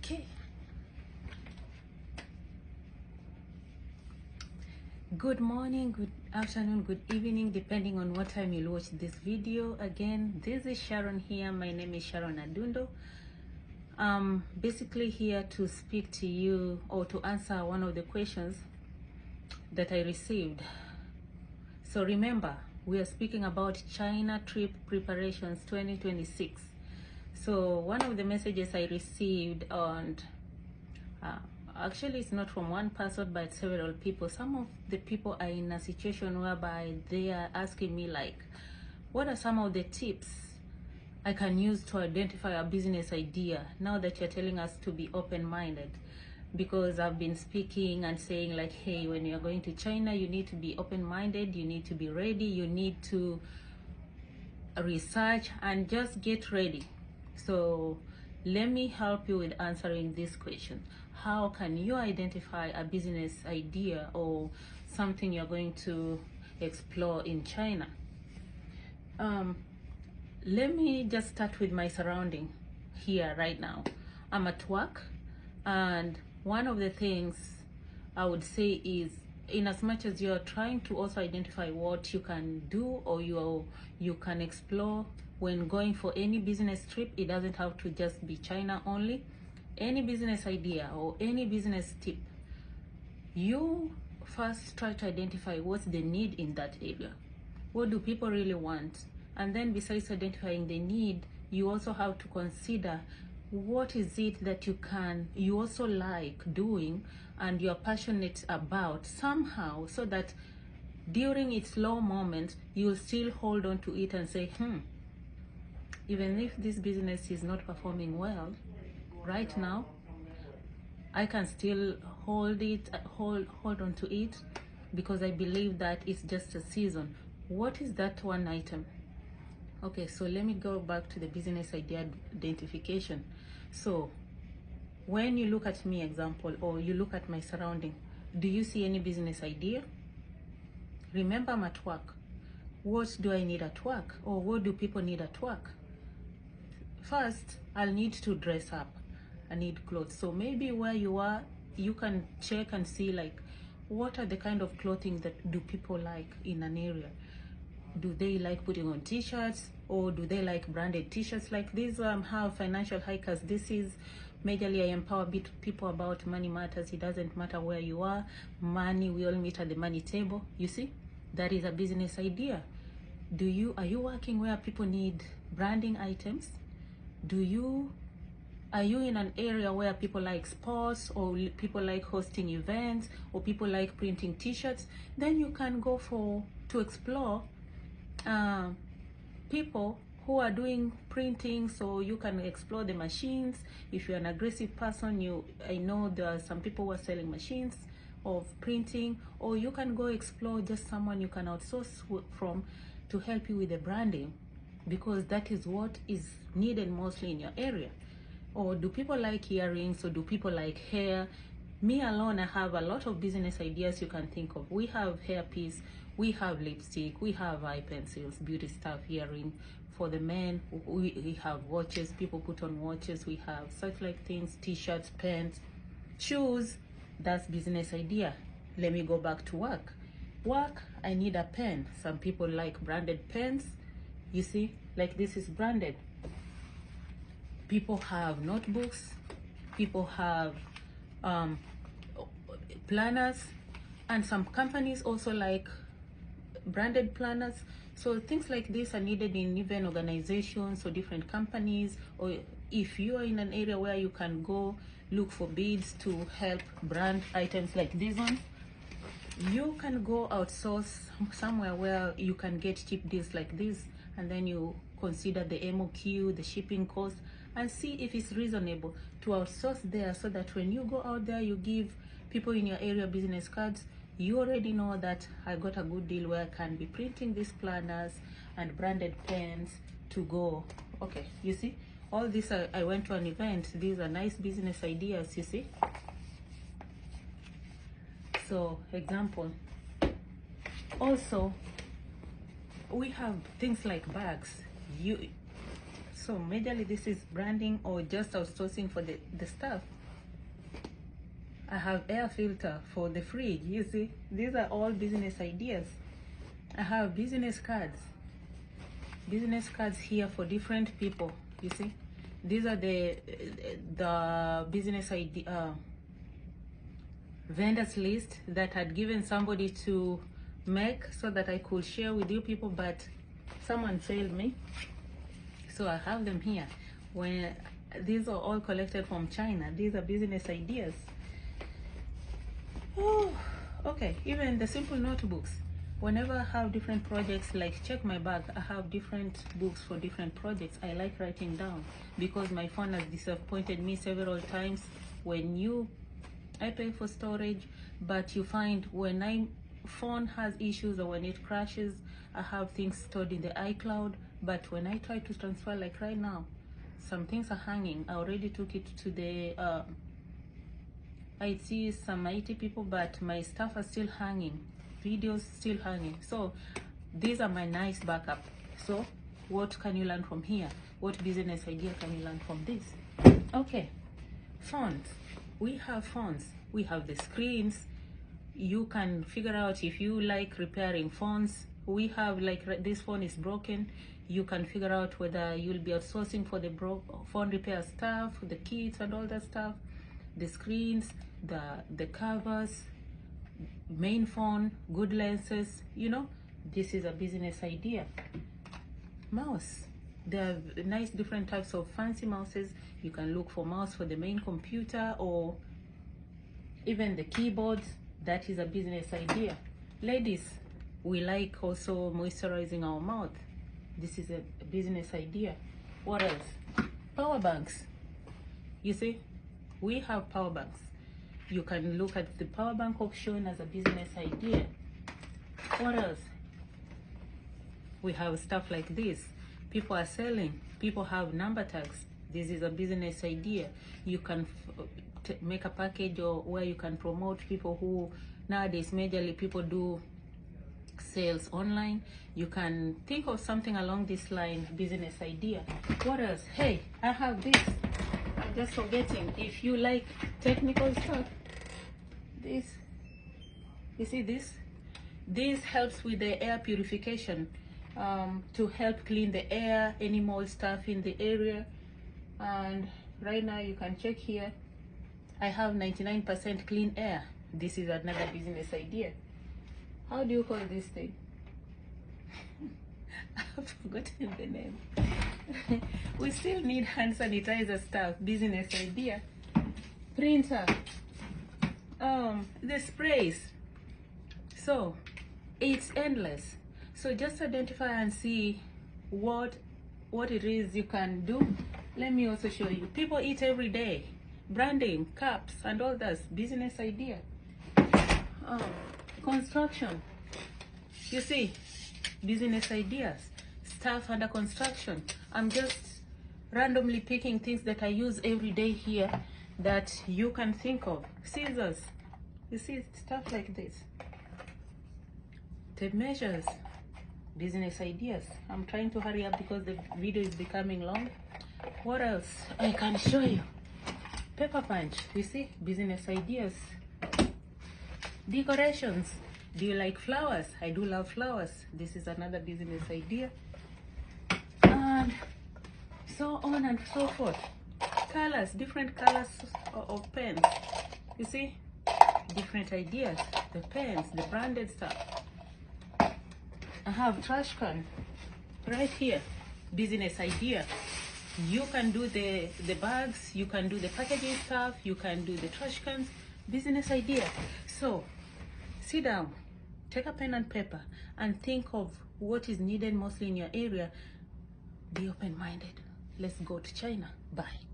Okay. Good morning, good afternoon, good evening, depending on what time you'll watch this video. Again, this is Sharon here. My name is Sharon Adundo. Basically here to speak to you or to answer one of the questions that I received. So remember, we are speaking about China trip preparations 2026. So one of the messages I received on actually it's not from one person but several people. Some of the people are in a situation whereby they are asking me like, what are some of the tips I can use to identify a business idea now that you're telling us to be open-minded? Because I've been speaking and saying like, hey, when you're going to China, you need to be open-minded, you need to be ready, you need to research and just get ready. So let me help you with answering this question. How can you identify a business idea or something you're going to explore in China? Let me just start with my surrounding here right now. I'm at work, and one of the things I would say is, in as much as you're trying to also identify what you can do or you can explore when going for any business trip, it doesn't have to just be China only. Any business idea or any business tip, you first try to identify what's the need in that area. What do people really want? And then besides identifying the need, you also have to consider what is it that you also like doing and you're passionate about somehow, so that during its low moment, you'll still hold on to it and say, even if this business is not performing well right now, I can still hold on to it because I believe that it's just a season. What is that one item? Okay, so let me go back to the business idea identification. So when you look at me, example, or you look at my surrounding, do you see any business idea? Remember, I'm at work. What do I need at work? Or what do people need at work? First, I'll need to dress up. I need clothes. So maybe where you are, you can check and see like, what are the kind of clothing that do people like in an area? Do they like putting on t-shirts, or do they like branded t-shirts like these? Have financial hikers. This is majorly I empower people about money matters. It doesn't matter where you are. Money, we all meet at the money table. You see, that is a business idea. Are you working where people need branding items? Are you in an area where people like sports, or people like hosting events, or people like printing t-shirts? Then you can go to explore people who are doing printing, so you can explore the machines. If you're an aggressive person, I know there are some people who are selling machines of printing, or you can go explore just someone you can outsource from to help you with the branding, because that is what is needed mostly in your area. Or do people like earrings, or do people like hair? Me alone, I have a lot of business ideas you can think of. We have hairpiece, we have lipstick, we have eye pencils, beauty stuff, earring. For the men, we have watches, people put on watches. We have such like things, t-shirts, pants, shoes. That's business idea. Let me go back to work. Work, I need a pen. Some people like branded pens. You see, like this is branded. People have notebooks, people have planners, and some companies also like branded planners. So things like this are needed in even organizations or different companies, or if you are in an area where you can go look for bids to help brand items like this one, you can go outsource somewhere where you can get cheap deals like this, and then you consider the MOQ, the shipping cost, and see if it's reasonable to outsource there, so that when you go out there, you give people in your area business cards. You already know that I got a good deal where I can be printing these planners and branded pens to go. Okay, you see, all this, I went to an event. These are nice business ideas, you see. So example, also we have things like bags. So majorly this is branding or just outsourcing for the stuff. I have air filter for the fridge. You see, these are all business ideas. I have business cards here for different people. You see, these are the business idea vendors list that had given somebody to make so that I could share with you people, but someone failed me, so I have them here. When these are all collected from China, these are business ideas. Oh, okay, even the simple notebooks. Whenever I have different projects, like check my bag, I have different books for different projects. I like writing down because my phone has disappointed me several times. When I pay for storage, but you find when my phone has issues or when it crashes, I have things stored in the iCloud, but when I try to transfer, like right now, some things are hanging. I already took it to the I see some IT people, but my stuff are still hanging, videos still hanging. So these are my nice backup. So what can you learn from here? What business idea can you learn from this? Okay, phones. We have phones. We have the screens. You can figure out if you like repairing phones. We have, like, this phone is broken. You can figure out whether you'll be outsourcing for the phone repair stuff, the kits and all that stuff. The screens, the covers, main phone, good lenses, you know, this is a business idea. Mouse, there are nice different types of fancy mouses. You can look for mouse for the main computer or even the keyboards. That is a business idea. Ladies, we like also moisturizing our mouth. This is a business idea. What else? Power banks. You see, we have power banks. You can look at the power bank option as a business idea. What else? We have stuff like this. People are selling. People have number tags. This is a business idea. You can make a package or where you can promote people who nowadays majorly people do sales online. You can think of something along this line, business idea. What else? Hey, I have this. I'm just forgetting. If you like technical stuff, this, you see this? This helps with the air purification, to help clean the air, any mold stuff in the area. And right now you can check here, I have 99% clean air. This is another business idea. How do you call this thing? I've forgotten the name. We still need hand sanitizer stuff, business idea. Printer, the sprays. So it's endless. So just identify and see what it is you can do. Let me also show you. People eat every day. Branding, cups, and all that, business idea. Construction. You see, business ideas. Stuff under construction. I'm just randomly picking things that I use every day here that you can think of. Scissors. You see, stuff like this. Tape measures. Business ideas. I'm trying to hurry up because the video is becoming long. What else I can show you? Paper punch. You see, business ideas. Decorations. Do you like flowers? I do love flowers. This is another business idea. And so on and so forth. Colors, different colors of pens. You see, different ideas. The pens, the branded stuff. I have trash can right here. Business idea. You can do the bags, you can do the packaging stuff, you can do the trash cans. Business idea. So sit down, take a pen and paper and think of what is needed mostly in your area. Be open-minded. Let's go to China. Bye.